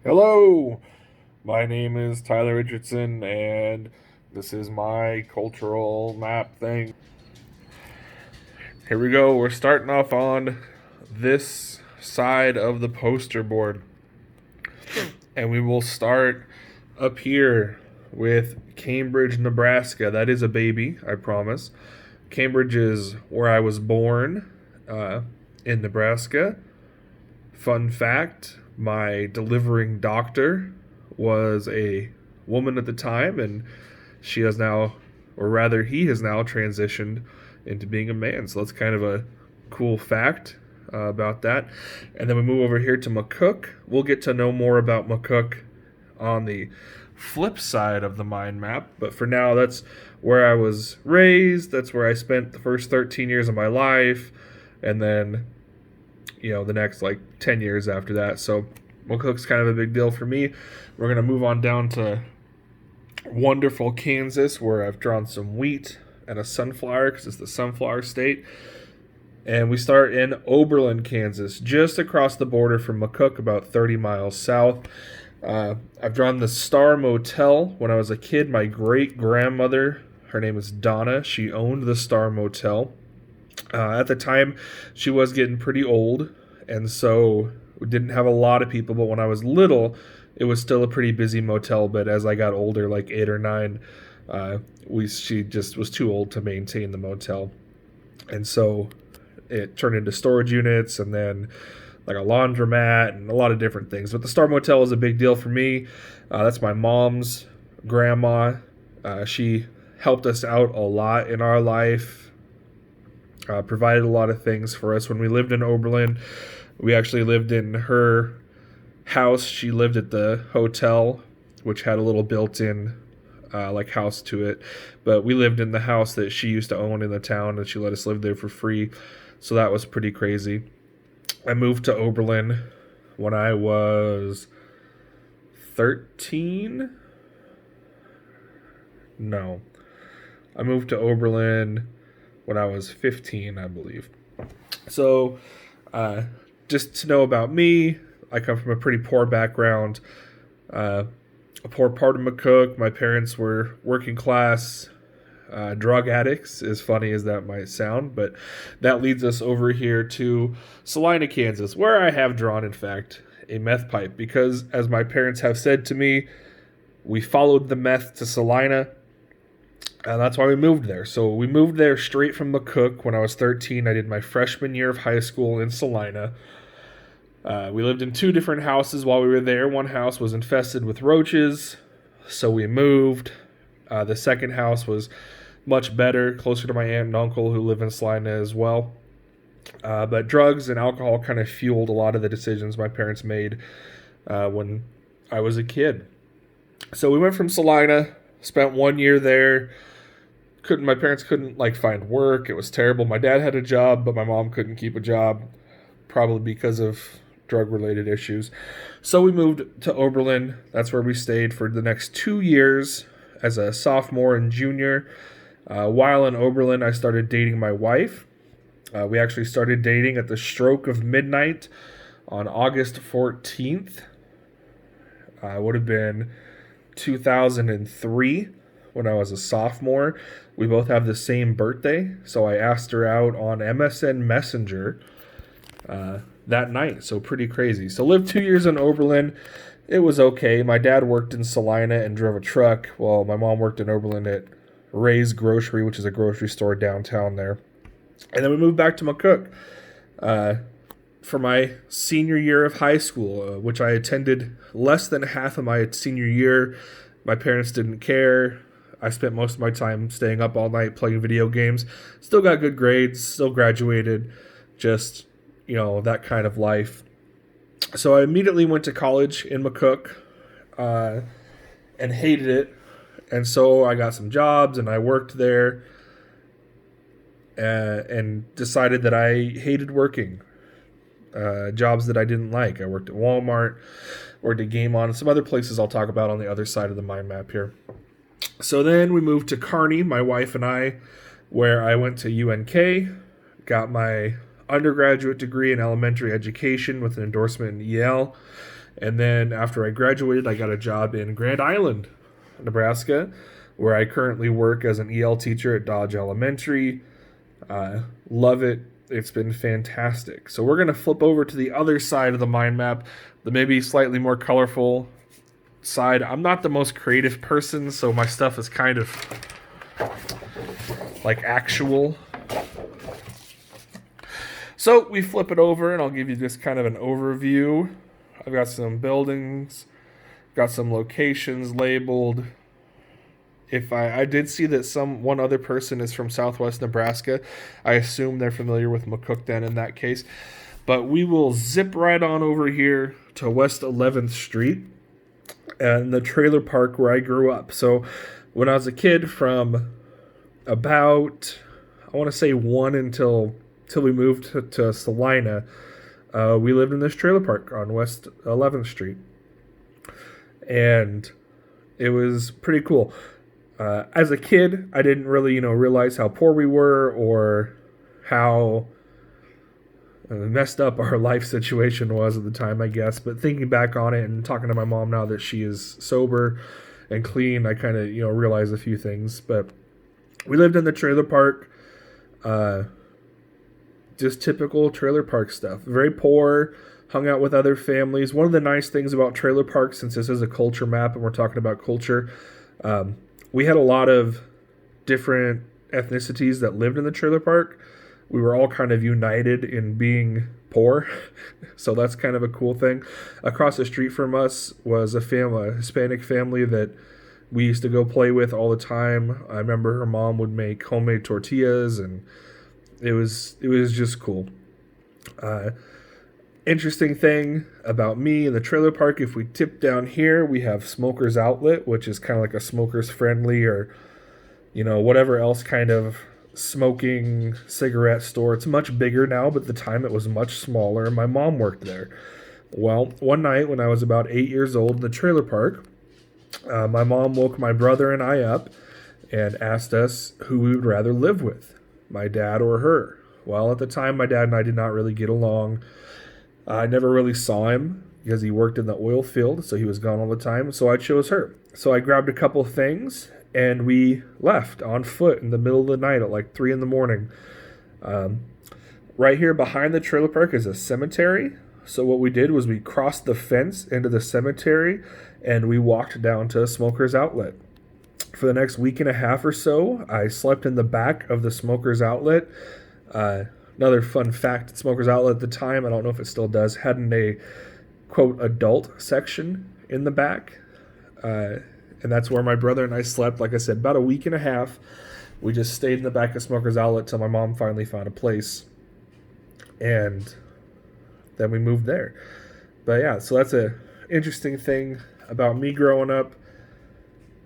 Hello, my name is Tyler Richardson, and this is my cultural map thing. Here we go. We're starting off on this side of the poster board, and we will start up here with Cambridge, Nebraska. That is a baby, I promise. Cambridge is where I was born in Nebraska. Fun fact, my delivering doctor was a woman at the time, and she has now, or rather, he has now transitioned into being a man. So that's kind of a cool fact about that. And then we move over here to McCook. We'll get to know more about McCook on the flip side of the mind map. But for now, that's where I was raised. That's where I spent the first 13 years of my life. And then the next like 10 years after that. So McCook's kind of a big deal for me. We're going to move on down to wonderful Kansas, where I've drawn some wheat and a sunflower because it's the sunflower state. And we start in Oberlin, Kansas, just across the border from McCook, about 30 miles south. I've drawn the Star Motel. When I was a kid, my great-grandmother, her name is Donna, she owned the Star Motel. At the time, she was getting pretty old, and so we didn't have a lot of people. But when I was little, it was still a pretty busy motel. But as I got older, like 8 or 9, she just was too old to maintain the motel, and so it turned into storage units, and then like a laundromat and a lot of different things. But the Star Motel is a big deal for me. That's my mom's grandma. She helped us out a lot in our life. Provided a lot of things for us. When we lived in Oberlin, we actually lived in her house. She lived at the hotel, which had a little built-in house to it. But we lived in the house that she used to own in the town, and she let us live there for free. So that was pretty crazy. I moved to Oberlin when I was 13. No. I moved to Oberlin when I was 15, I believe. So, just to know about me, I come from a pretty poor background, a poor part of McCook. My parents were working class drug addicts, as funny as that might sound, but that leads us over here to Salina, Kansas, where I have drawn, in fact, a meth pipe, because as my parents have said to me, we followed the meth to Salina. And that's why we moved there. So we moved there straight from McCook when I was 13. I did my freshman year of high school in Salina. We lived in 2 different houses while we were there. One house was infested with roaches, so we moved. The second house was much better, closer to my aunt and uncle who live in Salina as well. But drugs and alcohol kind of fueled a lot of the decisions my parents made when I was a kid. So we went from Salina, spent 1 year there. My parents couldn't find work. It was terrible. My dad had a job, but my mom couldn't keep a job, probably because of drug related issues. So we moved to Oberlin. That's where we stayed for the next 2 years as a sophomore and junior. While in Oberlin, I started dating my wife. We actually started dating at the stroke of midnight on August 14th. Would have been 2003 when I was a sophomore. We both have the same birthday, so I asked her out on MSN Messenger that night. So pretty crazy. So lived 2 years in Oberlin. It was okay. My dad worked in Salina and drove a truck, while my mom worked in Oberlin at Ray's Grocery, which is a grocery store downtown there. And then we moved back to McCook for my senior year of high school, which I attended less than half of my senior year. My parents didn't care. I spent most of my time staying up all night playing video games. Still got good grades, still graduated, just, that kind of life. So I immediately went to college in McCook and hated it. And so I got some jobs and I worked there and decided that I hated working. Jobs that I didn't like. I worked at Walmart, worked at Game On, and some other places I'll talk about on the other side of the mind map here. So then we moved to Kearney, my wife and I, where I went to UNK, got my undergraduate degree in elementary education with an endorsement in EL, And then after I graduated, I got a job in Grand Island, Nebraska, where I currently work as an EL teacher at Dodge Elementary. Love it. It's been fantastic. So we're going to flip over to the other side of the mind map, the maybe slightly more colorful side. I'm not the most creative person, so my stuff is kind of like actual. So we flip it over and I'll give you just kind of an overview. I've got some buildings, got some locations labeled. If I did see that one other person is from Southwest Nebraska, I assume they're familiar with McCookden in that case. But we will zip right on over here to West 11th Street and the trailer park where I grew up. So when I was a kid, from about, I want to say 1 until we moved to Salina, we lived in this trailer park on West 11th Street. And it was pretty cool. As a kid, I didn't really, realize how poor we were or how messed up our life situation was at the time, I guess. But thinking back on it and talking to my mom now that she is sober and clean, I kind of, realize a few things. But we lived in the trailer park, just typical trailer park stuff. Very poor, hung out with other families. One of the nice things about trailer parks, since this is a culture map and we're talking about culture, we had a lot of different ethnicities that lived in the trailer park. We were all kind of united in being poor, so that's kind of a cool thing. Across the street from us was a Hispanic family that we used to go play with all the time. I remember her mom would make homemade tortillas, and it was just cool. Interesting thing about me in the trailer park, if we tip down here, we have Smoker's Outlet, which is kind of like a smokers friendly or, whatever else kind of smoking cigarette store. It's much bigger now, but at the time it was much smaller. My mom worked there. Well, one night when I was about 8 years old in the trailer park, my mom woke my brother and I up and asked us who we would rather live with, my dad or her. Well, at the time, my dad and I did not really get along. I never really saw him because he worked in the oil field, so he was gone all the time. So I chose her. So I grabbed a couple things, and we left on foot in the middle of the night at like 3 in the morning. Right here behind the trailer park is a cemetery. So what we did was we crossed the fence into the cemetery, and we walked down to Smoker's Outlet. For the next week and a half or so, I slept in the back of the Smoker's Outlet. Another fun fact, Smoker's Outlet at the time, I don't know if it still does, had a, quote, adult section in the back. And that's where my brother and I slept, like I said, about a week and a half. We just stayed in the back of Smoker's Outlet till my mom finally found a place. And then we moved there. But yeah, so that's a interesting thing about me growing up.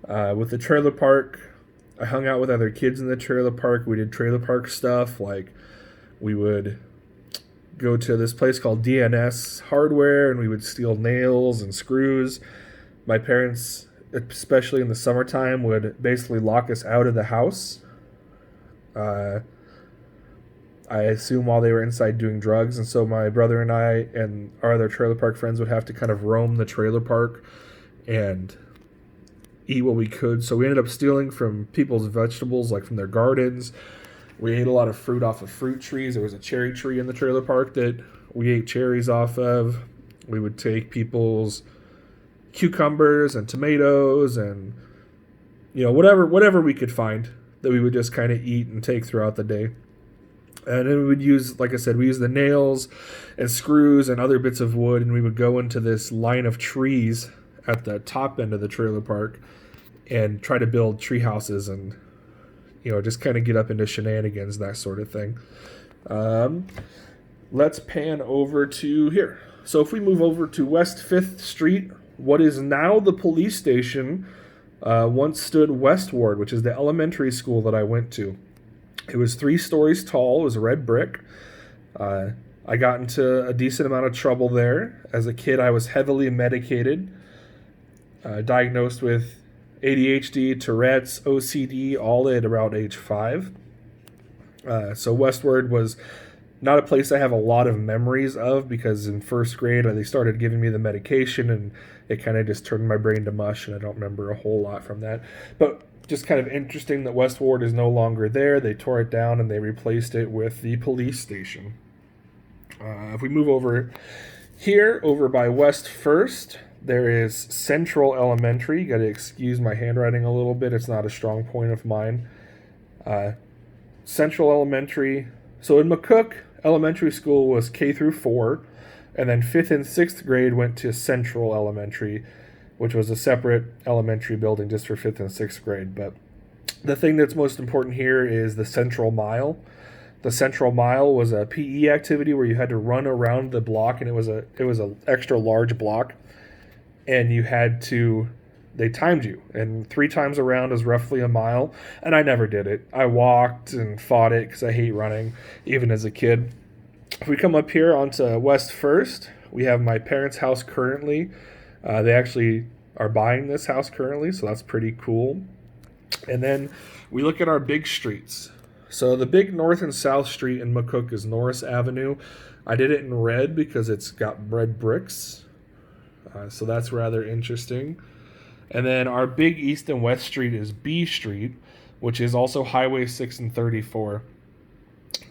With the trailer park, I hung out with other kids in the trailer park. We did trailer park stuff, like we would go to this place called DNS Hardware, and we would steal nails and screws. My parents, especially in the summertime, would basically lock us out of the house. I assume while they were inside doing drugs, and so my brother and I and our other trailer park friends would have to kind of roam the trailer park and eat what we could. So we ended up stealing from people's vegetables, like from their gardens. We ate a lot of fruit off of fruit trees. There was a cherry tree in the trailer park that we ate cherries off of. We would take people's cucumbers and tomatoes and, whatever we could find that we would just kind of eat and take throughout the day. And then we would use, like I said, we used the nails and screws and other bits of wood, and we would go into this line of trees at the top end of the trailer park and try to build tree houses and, just kind of get up into shenanigans, that sort of thing. Let's pan over to here. So if we move over to West 5th Street, what is now the police station once stood West Ward, which is the elementary school that I went to. It was 3 stories tall. It was red brick. I got into a decent amount of trouble there. As a kid, I was heavily medicated, diagnosed with ADHD, Tourette's, OCD, all at around age 5. So Westward was Not a place I have a lot of memories of, because in first grade they started giving me the medication and it kind of just turned my brain to mush, and I don't remember a whole lot from that. But just kind of interesting that West Ward is no longer there. They tore it down and they replaced it with the police station. If we move over here, over by West First, there is Central Elementary. You got to excuse my handwriting a little bit. It's not a strong point of mine. Central Elementary. So in McCook, elementary school was K through 4, and then 5th and 6th grade went to Central Elementary, which was a separate elementary building just for 5th and 6th grade. But the thing that's most important here is the Central Mile. The Central Mile was a PE activity where you had to run around the block, and it was a extra large block, and they timed you, and 3 times around is roughly a mile, and I never did it. I walked and fought it because I hate running, even as a kid. If we come up here onto West First, we have my parents' house currently. They actually are buying this house currently, so that's pretty cool. And then we look at our big streets. So the big north and south street in McCook is Norris Avenue. I did it in red because it's got red bricks, so that's rather interesting. And then our big east and west street is B Street, which is also Highway 6 and 34.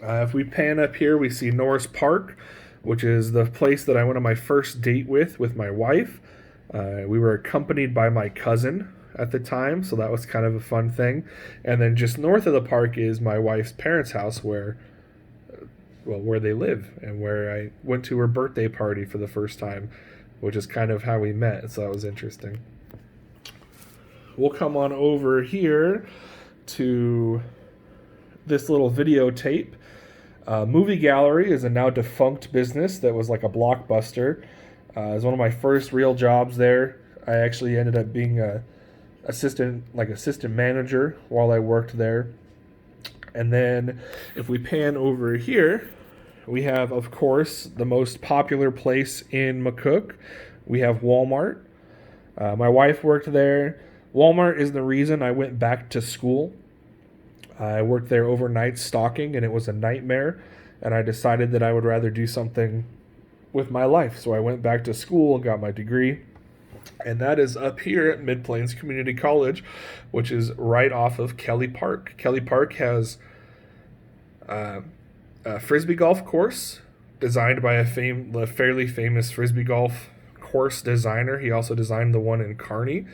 If we pan up here, we see Norris Park, which is the place that I went on my first date with my wife. We were accompanied by my cousin at the time, so that was kind of a fun thing. And then just north of the park is my wife's parents' house, where they live, and where I went to her birthday party for the first time, which is kind of how we met, so that was interesting. We'll come on over here to this little videotape. Movie Gallery is a now defunct business that was like a Blockbuster. It was one of my first real jobs there. I actually ended up being a assistant manager while I worked there. And then if we pan over here, we have, of course, the most popular place in McCook. We have Walmart. My wife worked there. Walmart is the reason I went back to school. I worked there overnight stocking, and it was a nightmare, and I decided that I would rather do something with my life. So I went back to school and got my degree, and that is up here at Mid-Plains Community College, which is right off of Kelly Park. Kelly Park has a Frisbee golf course designed by a fairly famous Frisbee golf course designer. He also designed the one in Kearney.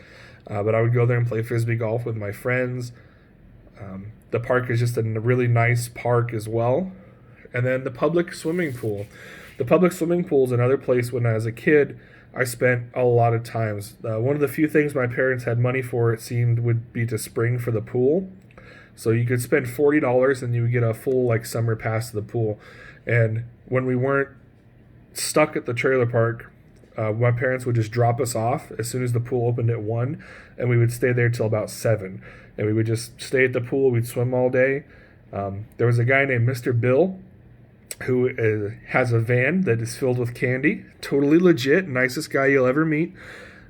But I would go there and play Frisbee golf with my friends. The park is just a really nice park as well. And then the public swimming pool. The public swimming pool is another place when I was a kid I spent a lot of times. One of the few things my parents had money for, it seemed, would be to spring for the pool. So you could spend $40 and you would get a full summer pass to the pool. And when we weren't stuck at the trailer park, my parents would just drop us off as soon as the pool opened at 1, and we would stay there till about 7. And we would just stay at the pool. We'd swim all day. There was a guy named Mr. Bill who has a van that is filled with candy. Totally legit. Nicest guy you'll ever meet.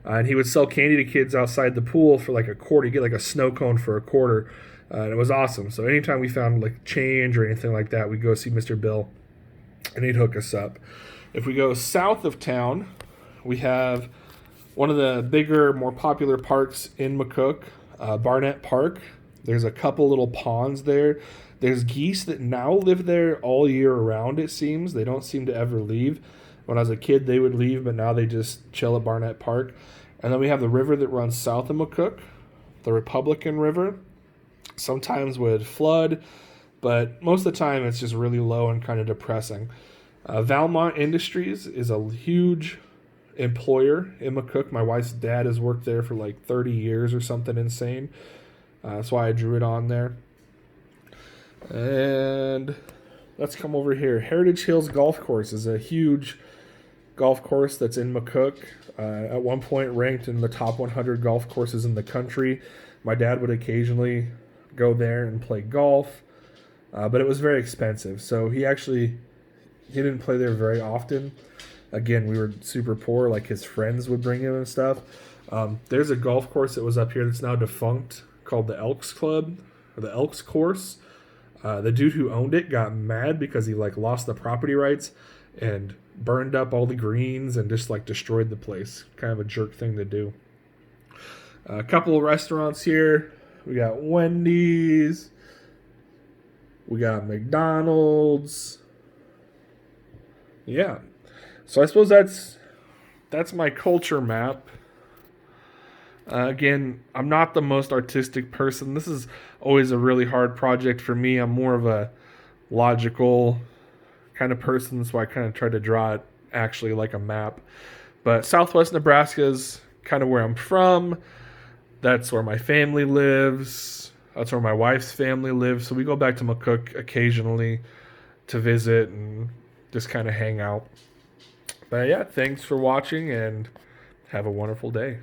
And he would sell candy to kids outside the pool for a quarter. You get a snow cone for a quarter. And it was awesome. So anytime we found change or anything like that, we'd go see Mr. Bill, and he'd hook us up. If we go south of town, we have one of the bigger, more popular parks in McCook, Barnett Park. There's a couple little ponds there. There's geese that now live there all year round, it seems. They don't seem to ever leave. When I was a kid, they would leave, but now they just chill at Barnett Park. And then we have the river that runs south of McCook, the Republican River. Sometimes would flood, but most of the time it's just really low and kind of depressing. Valmont Industries is a huge employer in McCook. My wife's dad has worked there for 30 years or something insane. That's why I drew it on there. And let's come over here. Heritage Hills Golf Course is a huge golf course that's in McCook. At one point ranked in the top 100 golf courses in the country. My dad would occasionally go there and play golf, but it was very expensive. So he didn't play there very often. Again, we were super poor. His friends would bring him and stuff. There's a golf course that was up here that's now defunct called the Elks Club, or the Elks Course. The dude who owned it got mad because he like lost the property rights and burned up all the greens and just like destroyed the place. Kind of a jerk thing to do. A couple of restaurants here. We got Wendy's. We got McDonald's. Yeah. So I suppose that's my culture map. Again, I'm not the most artistic person. This is always a really hard project for me. I'm more of a logical kind of person, so I kind of try to draw it actually like a map. But Southwest Nebraska is kind of where I'm from. That's where my family lives. That's where my wife's family lives. So we go back to McCook occasionally to visit and just kind of hang out. But yeah, thanks for watching and have a wonderful day.